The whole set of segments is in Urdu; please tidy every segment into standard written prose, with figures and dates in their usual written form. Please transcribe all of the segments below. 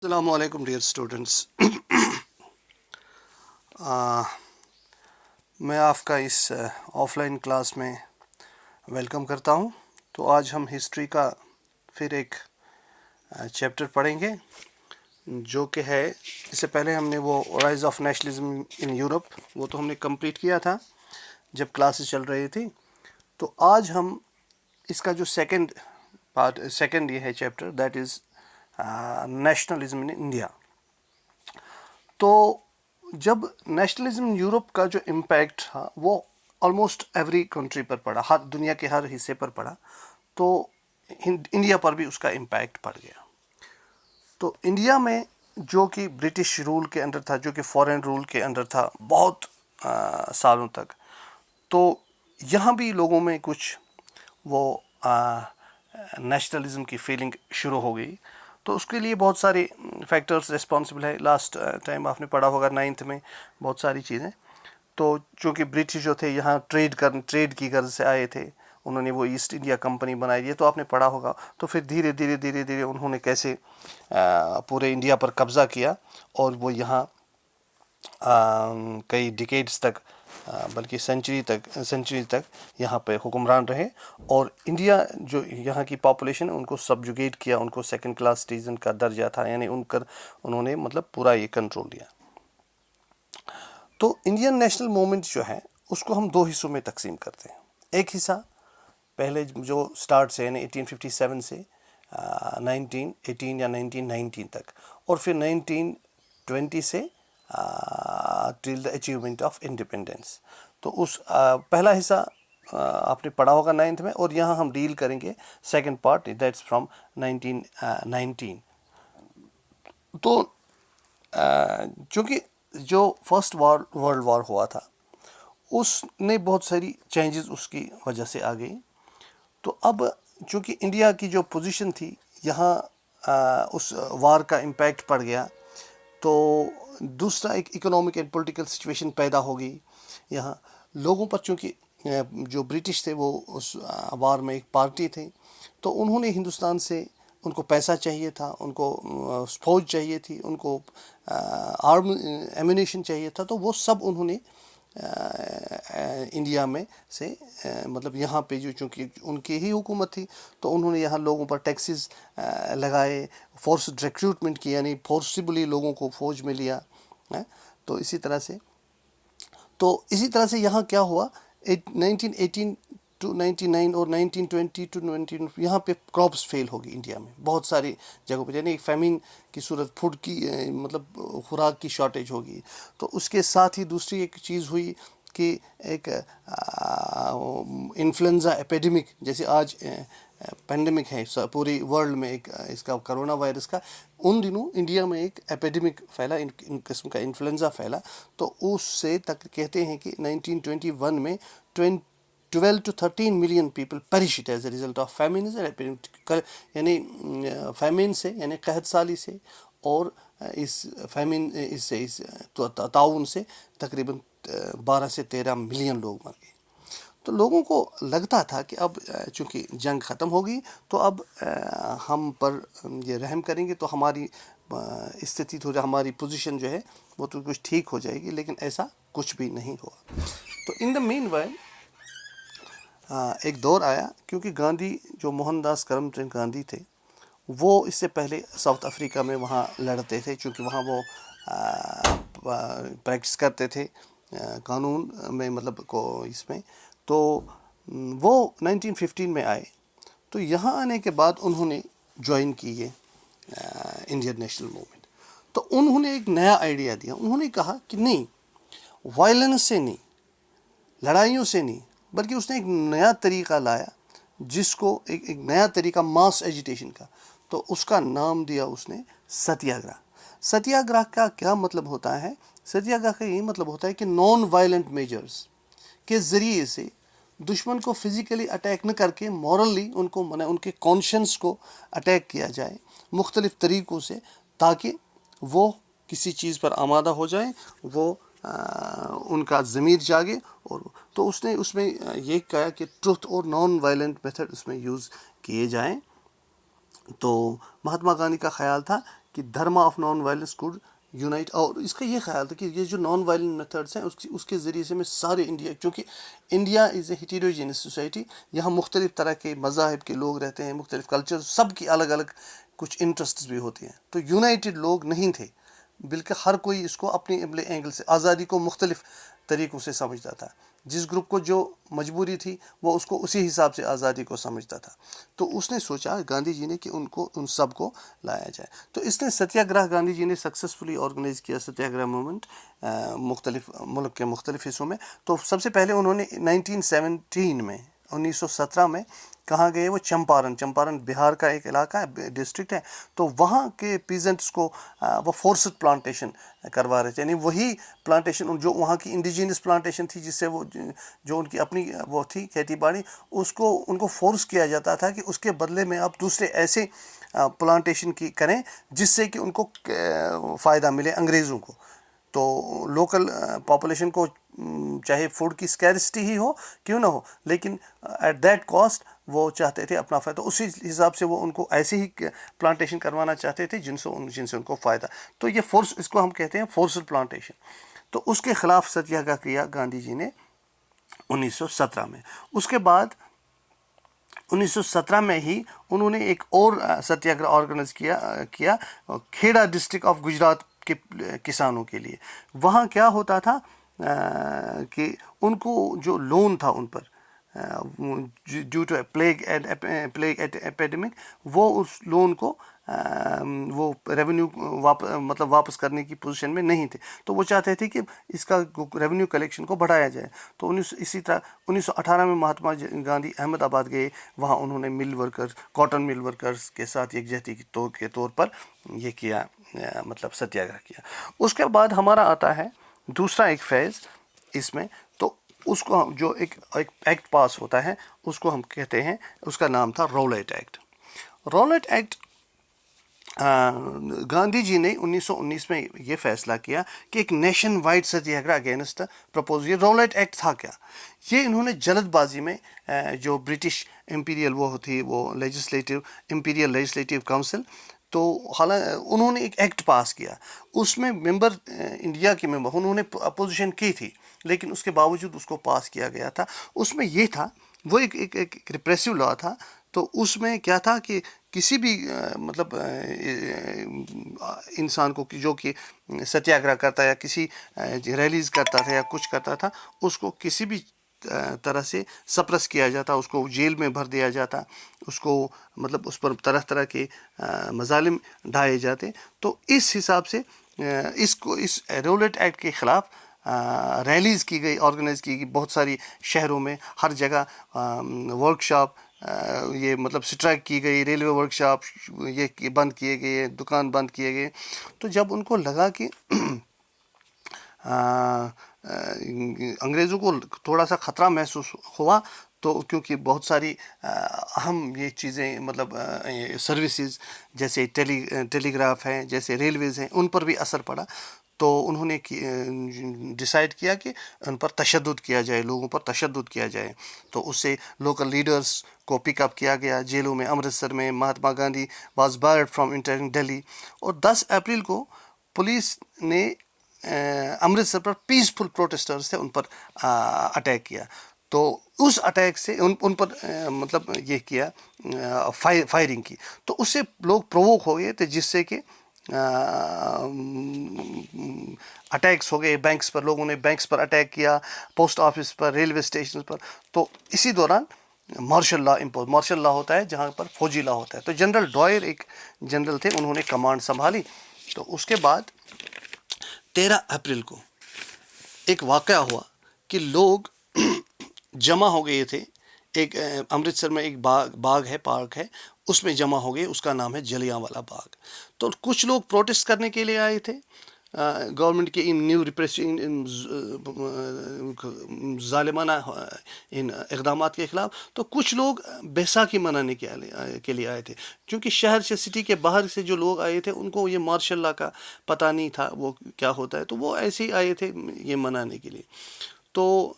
السلام علیکم ڈیئر اسٹوڈنٹس. میں آپ کا اس آف لائن کلاس میں ویلکم کرتا ہوں. تو آج ہم ہسٹری کا پھر ایک چیپٹر پڑھیں گے جو کہ ہے، اس سے پہلے ہم نے وہ rise of nationalism in Europe وہ تو ہم نے کمپلیٹ کیا تھا جب کلاسز چل رہی تھی. تو آج ہم اس کا جو سیکنڈ یہ ہے chapter, that is nationalism in India. تو جب نیشنلزم یورپ کا جو امپیکٹ تھا وہ آلموسٹ ایوری کنٹری پر پڑا، ہر دنیا کے ہر حصے پر پڑا، تو انڈیا پر بھی اس کا امپیکٹ پڑ گیا. تو انڈیا میں جو کہ برٹش رول کے انڈر تھا، جو کہ فورن رول کے انڈر تھا بہت سالوں تک، تو یہاں بھی لوگوں میں کچھ وہ نیشنلزم کی فیلنگ شروع ہو گئی. تو اس کے لیے بہت سارے فیکٹرز ریسپانسبل ہے. لاسٹ ٹائم آپ نے پڑھا ہوگا 9th میں بہت ساری چیزیں. تو چونکہ برٹش جو تھے یہاں ٹریڈ کی غرض سے آئے تھے، انہوں نے وہ ایسٹ انڈیا کمپنی بنائی ہے، تو آپ نے پڑھا ہوگا. تو پھر دھیرے دھیرے انہوں نے کیسے پورے انڈیا پر قبضہ کیا، اور وہ یہاں کئی ڈیکیڈز تک، بلکہ سینچری تک یہاں پہ حکمران رہے. اور انڈیا جو یہاں کی پاپولیشن، ان کو سبجوگیٹ کیا، ان کو سیکنڈ کلاس سٹیزن کا درجہ تھا، یعنی انہوں نے مطلب پورا یہ کنٹرول لیا. تو انڈین نیشنل موومنٹ جو ہے اس کو ہم دو حصوں میں تقسیم کرتے ہیں. ایک حصہ پہلے جو سٹارٹ سے، یعنی 1857 سے 1918 یا 1919 تک، اور پھر 1920 سے ٹل دا اچیومنٹ آف انڈیپینڈنس. تو اس پہلا حصہ آپ نے پڑھا ہوگا 9th میں، اور یہاں ہم ڈیل کریں گے سیکنڈ پارٹ، دیٹس فرام 1919. تو چونکہ جو فرسٹ ورلڈ وار ہوا تھا اس نے بہت ساری چینجز اس کی وجہ سے آ گئی. تو اب چونکہ انڈیا کی جو پوزیشن تھی یہاں اس وار کا امپیکٹ پڑ گیا، تو دوسرا ایک اکنامک اینڈ پولیٹیکل سچویشن پیدا ہو گئی یہاں لوگوں پر. چونکہ جو برٹش تھے وہ اس وار میں ایک پارٹی تھے، تو انہوں نے ہندوستان سے، ان کو پیسہ چاہیے تھا، ان کو فوج چاہیے تھی، ان کو ایمونیشن چاہیے تھا. تو وہ سب انہوں نے انڈیا میں سے مطلب یہاں پہ جو، چونکہ ان کی ہی حکومت تھی، تو انہوں نے یہاں لوگوں پر ٹیکسز لگائے، فورسڈ ریکروٹمنٹ کی، یعنی فورسبلی لوگوں کو فوج میں لیا. تو اسی طرح سے یہاں کیا ہوا، 1918 ٹو 99 اور 1920 ٹو 19 یہاں پہ کراپس فیل ہو گئی انڈیا میں بہت ساری جگہوں پہ، یعنی ایک فیمین کی صورت، فوڈ کی مطلب خوراک کی شارٹیج ہوگی. تو اس کے ساتھ ہی دوسری ایک چیز ہوئی کہ ایک انفلوئنزا ایپیڈیمک، جیسے آج پینڈیمک ہے پوری ورلڈ میں، ایک اس کا کرونا وائرس کا، ان دنوں انڈیا میں ایک ایپیڈیمک پھیلا، ان قسم کا انفلوئنزا پھیلا. تو اس سے تک کہتے ہیں کہ 1921 میں 12 to 13 million people perished as a result of famine, یعنی فیمین سے، یعنی قحط سالی سے، اور اس تعاون سے تقریباً 12 سے 13 ملین لوگ مر گئے. تو لوگوں کو لگتا تھا کہ اب چونکہ جنگ ختم ہوگی تو اب ہم پر یہ رحم کریں گے، تو ہماری استھتی ہماری پوزیشن جو ہے وہ تو کچھ ٹھیک ہو جائے گی. لیکن ایسا کچھ بھی نہیں ہوا. تو ان دا مین وائل ایک دور آیا، کیونکہ گاندھی جو موہن داس کرم چند گاندھی تھے، وہ اس سے پہلے ساؤتھ افریقہ میں وہاں لڑتے تھے، چونکہ وہاں وہ پریکٹس کرتے تھے قانون میں، مطلب اس میں. تو وہ 1915 میں آئے. تو یہاں آنے کے بعد انہوں نے جوائن کی یہ انڈین نیشنل موومنٹ. تو انہوں نے ایک نیا آئیڈیا دیا. انہوں نے کہا کہ نہیں، وائلنس سے نہیں، لڑائیوں سے نہیں، بلکہ اس نے ایک نیا طریقہ لایا، جس کو ایک نیا طریقہ ماس ایجیٹیشن کا. تو اس کا نام دیا اس نے ستیہ گرہ. ستیہ گرہ کا کیا مطلب ہوتا ہے؟ ستیہ گرہ کا یہ مطلب ہوتا ہے کہ نان وائلنٹ میجرز کے ذریعے سے دشمن کو فزیکلی اٹیک نہ کر کے مورلی ان کے کانشنس کو اٹیک کیا جائے مختلف طریقوں سے، تاکہ وہ کسی چیز پر آمادہ ہو جائیں، وہ ان کا ضمیر جاگے. اور تو اس نے اس میں یہ کہا کہ ٹروتھ اور نان وائلنٹ میتھڈ اس میں یوز کیے جائیں. تو مہاتما گاندھی کا خیال تھا کہ dharma of non violence code unite. اور اس کا یہ خیال تھا کہ یہ جو نان وائلنٹ میتھڈس ہیں اس کے ذریعے سے میں سارے انڈیا، چونکہ انڈیا از اے ہیٹیروجینس سوسائٹی، یہاں مختلف طرح کے مذاہب کے لوگ رہتے ہیں، مختلف کلچر، سب کی الگ الگ کچھ انٹرسٹس بھی ہوتے ہیں. تو یونائٹڈ لوگ نہیں تھے، بلکہ ہر کوئی اس کو اپنے اپنے اینگل سے آزادی کو مختلف طریقوں سے سمجھتا تھا. جس گروپ کو جو مجبوری تھی وہ اس کو اسی حساب سے آزادی کو سمجھتا تھا. تو اس نے سوچا گاندھی جی نے کہ ان سب کو لایا جائے. تو اس نے ستیہ گرہ، گاندھی جی نے سکسیسفلی آرگنائز کیا ستیہ گرہ موومنٹ مختلف ملک کے مختلف حصوں میں. تو سب سے پہلے انہوں نے 1917 میں کہاں گئے؟ وہ چمپارن بہار کا ایک علاقہ ہے، ڈسٹرکٹ ہے. تو وہاں کے پیزنٹس کو وہ فورسڈ پلانٹیشن کروا رہے تھے، یعنی وہی پلانٹیشن جو وہاں کی انڈیجینس پلانٹیشن تھی، جس سے وہ جو ان کی اپنی وہ تھی کھیتی باڑی، ان کو فورس کیا جاتا تھا کہ اس کے بدلے میں آپ دوسرے ایسے پلانٹیشن کی کریں جس سے کہ ان کو فائدہ ملے انگریزوں کو. تو لوکل پاپولیشن کو چاہے فوڈ کی اسکیرسٹی ہی ہو کیوں نہ ہو، لیکن ایٹ دیٹ کاسٹ وہ چاہتے تھے اپنا فائدہ. تو اسی حساب سے وہ ان کو ایسے ہی پلانٹیشن کروانا چاہتے تھے جن سے ان کو فائدہ. تو یہ فورس، اس کو ہم کہتے ہیں فورسڈ پلانٹیشن. تو اس کے خلاف ستیہ گرہ کیا گاندھی جی نے 1917 میں. اس کے بعد 1917 میں ہی انہوں نے ایک اور ستیہ گرہ آرگنائز کیا کھیڑا ڈسٹرکٹ آف گجرات کے کسانوں کے لیے. وہاں کیا ہوتا تھا کہ ان کو جو لون تھا ان پر ڈیو ٹو پلیگ ایپیڈیمک، وہ اس لون کو وہ ریونیو واپس کرنے کی پوزیشن میں نہیں تھے. تو وہ چاہتے تھے کہ اس کا ریونیو کلیکشن کو بڑھایا جائے. تو اسی طرح 1918 میں مہاتما گاندھی احمد آباد گئے. وہاں انہوں نے کاٹن مل ورکرز کے ساتھ یکجہتی کے طور پر یہ کیا، ستیہ گرہ کیا. اس کے بعد ہمارا آتا ہے دوسرا ایک فیز اس میں. تو اس کو جو ایک ایکٹ پاس ہوتا ہے اس کو ہم کہتے ہیں، اس کا نام تھا Rowlatt Act. Rowlatt Act Gandhi ji نے 1919 میں یہ فیصلہ کیا کہ ایک نیشن وائڈ ستیہ گرہ اگینسٹ پرپوز. یہ رولٹ ایکٹ تھا کیا؟ یہ انہوں نے جلد بازی میں جو برٹش امپیریل وہ ہوتی وہ امپیریل لیجسلیٹو کونسل، تو حالانکہ انہوں نے ایک ایکٹ پاس کیا. اس میں ممبر انڈیا کے ممبر انہوں نے اپوزیشن کی تھی، لیکن اس کے باوجود اس کو پاس کیا گیا تھا. اس میں یہ تھا، وہ ایک ریپریسو لا تھا. تو اس میں کیا تھا کہ کسی بھی انسان کو جو کہ ستیہ گرہ کرتا یا کسی ریلیز کرتا تھا یا کچھ کرتا تھا، اس کو کسی بھی طرح سے سپریس کیا جاتا، اس کو جیل میں بھر دیا جاتا، اس کو اس پر طرح طرح کے مظالم ڈھائے جاتے. تو اس حساب سے اس رولٹ ایکٹ کے خلاف ریلیز کی گئی، آرگنائز کی گئی بہت ساری شہروں میں، ہر جگہ ورکشاپ، یہ اسٹرائک کی گئی، ریلوے ورکشاپ یہ بند کیے گئے، دکان بند کیے گئے. تو جب ان کو لگا کہ انگریزوں کو تھوڑا سا خطرہ محسوس ہوا، تو کیونکہ بہت ساری اہم یہ چیزیں سروسز جیسے ٹیلی گراف ہیں، جیسے ریلویز ہیں، ان پر بھی اثر پڑا. تو انہوں نے ڈیسائیڈ کیا کہ ان پر تشدد کیا جائے، لوگوں پر تشدد کیا جائے. تو اس سے لوکل لیڈرز کو پک اپ کیا گیا جیلوں میں. امرتسر میں Mahatma Gandhi was barred from entering Delhi. اور 10 اپریل کو پولیس نے امرتسر پر پیسفل پروٹیسٹرز تھے ان پر اٹیک کیا. تو اس اٹیک سے ان پر یہ کیا، فائرنگ کی. تو اس سے لوگ پرووک ہو گئے تھے، جس سے کہ اٹیکس ہو گئے بینکس پر. لوگوں نے بینکس پر اٹیک کیا، پوسٹ آفس پر، ریلوے اسٹیشن پر. تو اسی دوران مارشل لا ہوتا ہے جہاں پر فوجی لا ہوتا ہے. تو جنرل ڈوائر ایک جنرل تھے، انہوں نے کمانڈ سنبھالی. تو اس کے بعد 13 اپریل کو ایک واقعہ ہوا کہ لوگ جمع ہو گئے تھے. ایک امرتسر میں ایک باغ ہے، پارک ہے، اس میں جمع ہو گئے. اس کا نام ہے جلیاں والا باغ. تو کچھ لوگ پروٹیسٹ کرنے کے لیے آئے تھے گورنمنٹ کے ان نیو ظالمانہ ان اقدامات کے خلاف. تو کچھ لوگ بیساکھی منانے کے لیے آئے تھے، کیونکہ شہر سے، سٹی کے باہر سے جو لوگ آئے تھے ان کو یہ مارشل لا کا پتہ نہیں تھا وہ کیا ہوتا ہے. تو وہ ایسے ہی آئے تھے یہ منانے کے لیے. تو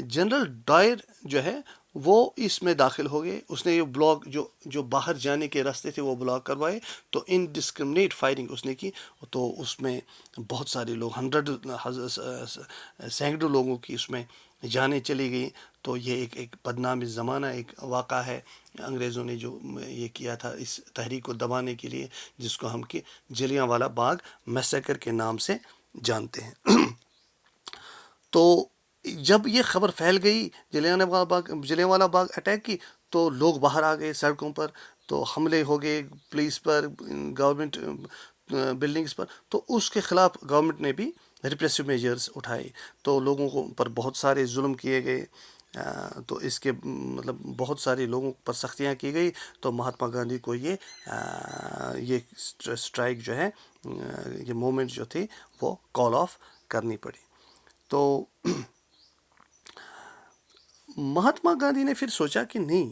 جنرل ڈائر جو ہے وہ اس میں داخل ہو گئے. اس نے یہ بلاک جو باہر جانے کے راستے تھے وہ بلاک کروائے. تو انڈسکرمنیٹ فائرنگ اس نے کی. تو اس میں بہت سارے لوگ سینکڑوں لوگوں کی اس میں جانیں چلی گئی. تو یہ ایک بدنام زمانہ ایک واقعہ ہے. انگریزوں نے جو یہ کیا تھا اس تحریک کو دبانے کے لیے، جس کو ہم کہ جلیاں والا باغ میسیکر کے نام سے جانتے ہیں. تو جب یہ خبر پھیل گئی جلیاں والا باغ اٹیک کی، تو لوگ باہر آ گئے سڑکوں پر. تو حملے ہو گئے پولیس پر، گورنمنٹ بلڈنگز پر. تو اس کے خلاف گورنمنٹ نے بھی ریپریسو میجرز اٹھائے. تو لوگوں کو پر بہت سارے ظلم کیے گئے. تو اس کے مطلب بہت سارے لوگوں پر سختیاں کی گئی. تو مہاتما گاندھی کو یہ اسٹرائک جو ہے، یہ مومنٹ جو تھی وہ کال آف کرنی پڑی. تو مہاتما گاندھی نے پھر سوچا کہ نہیں،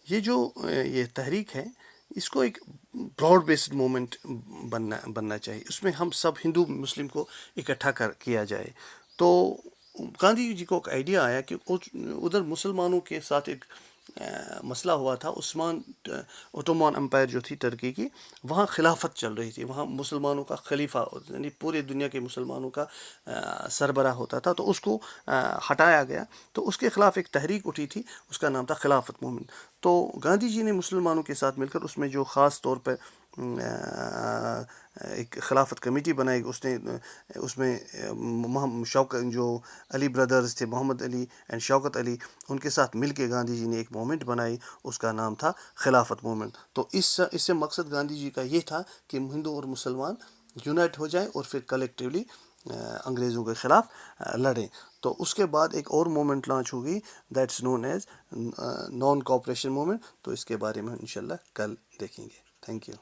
یہ تحریک ہے، اس کو ایک براڈ بیسڈ موومنٹ بننا چاہیے. اس میں ہم سب ہندو مسلم کو اکٹھا کیا جائے. تو گاندھی جی کو ایک آئیڈیا آیا کہ ادھر مسلمانوں کے ساتھ ایک مسئلہ ہوا تھا. اوٹومان امپائر جو تھی ترکی کی، وہاں خلافت چل رہی تھی. وہاں مسلمانوں کا خلیفہ، یعنی پورے دنیا کے مسلمانوں کا سربراہ ہوتا تھا. تو اس کو ہٹایا گیا. تو اس کے خلاف ایک تحریک اٹھی تھی، اس کا نام تھا خلافت موومنٹ. تو گاندھی جی نے مسلمانوں کے ساتھ مل کر اس میں جو خاص طور پہ ایک خلافت کمیٹی بنائی. اس میں جو علی بردرز تھے، محمد علی اینڈ شوکت علی، ان کے ساتھ مل کے گاندھی جی نے ایک موومنٹ بنائی. اس کا نام تھا خلافت موومنٹ. تو اس سے مقصد گاندھی جی کا یہ تھا کہ ہندو اور مسلمان یونائٹ ہو جائیں اور پھر کلیکٹیولی انگریزوں کے خلاف لڑیں. تو اس کے بعد ایک اور موومنٹ لانچ ہوگی، that's known as non cooperation movement. تو اس کے بارے میں انشاءاللہ کل دیکھیں گے. Thank you.